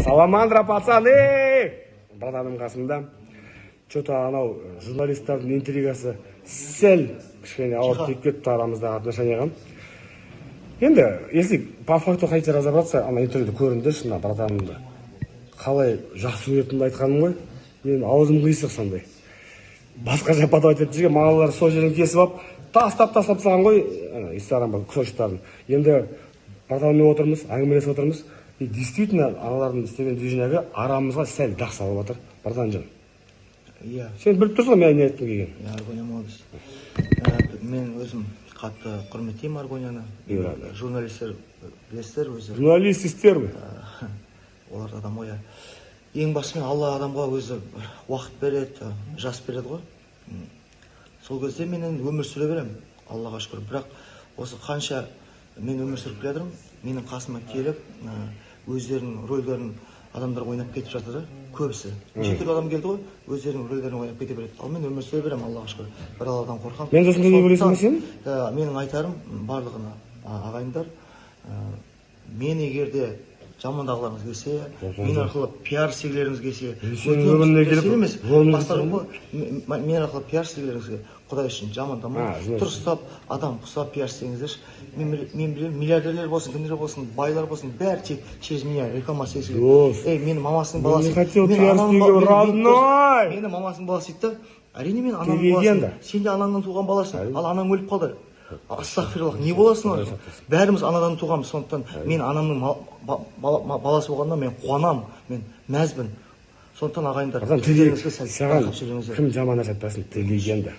Саламандра, пацаны! Братаным қасымда. Что-то анау журналистердің интригасы сәл кішкене ауырып тиіп кетті арамыздағы отношенияға. Енді, если по факту қайта разобраться, ана интервьюді көрінді, шына братанымды. Қалай жақсы көретінімді айтқаным ғой. Мен аузым қиысық сондай. Басқаша подавать етіп жүрген мағалар сол жерден кесіп алып, тастап тастаған ғой, Инстаграмға кусочтарын. Енді братаныммен отырмыз, әңгімелесіп отырмыз. И действительно, аналардың істеген движениеге арамызға сәл дақ салып отыр, братанжан. Иә. Сен біліп тұрсың, мен не айттым келген? Аргония молодец. Мен өзім қатты құрметтеймін Аргонияны. Журналистер білесіздер өзі. Журналистер ғой. Олар адам ғой. Ең басымен Алла адамға өзі уақыт береді, жас береді ғой. Сол кезде мен өмір сүре беремін, Аллаға шүкір. Бірақ осы қанша мен өмір сүріп келе жатырмын, менің қасыма келіп, өздерінің рөлдерін адамдар ойнап кетіп жатыр, көбісі. Неше түрлі адам келді ғой, өздерінің рөлдерін ойнап кете береді. Ал мен өмір сүре беремін, Аллаға шүкір. Bir Алладан қорқамын. Мен осындай не ойлайсың ба сен? Менің айтарым барлығына ағайындар, мен егерде жамандағыларыңыз келсе, мен арқылы пиар істегілеріңіз келсе, мен арқылы пиар істегілеріңізге Құдай үшін жамандамай, тұрыстап, адам құсап пиар істеңіздерші. Мен білемін, миллиардерлер болсын, кімдер болсын, байлар болсын, бәрі тек через меня реклама істегісі. Менің мамасының баласы. Менің мамасының баласы дейді, әрине мен анамның баласы. Сен де анаңнан туған баласың, ал анаң өліп қалды. Астағфируллах, не боласың? Бәріміз анадан туғанбыз, сондықтан мен анамның баласы болғанда мен қуанамын, мен мәзбін. Сондықтан ағайындар, саған кім жаман нәрсе айтпасын, ты легенда.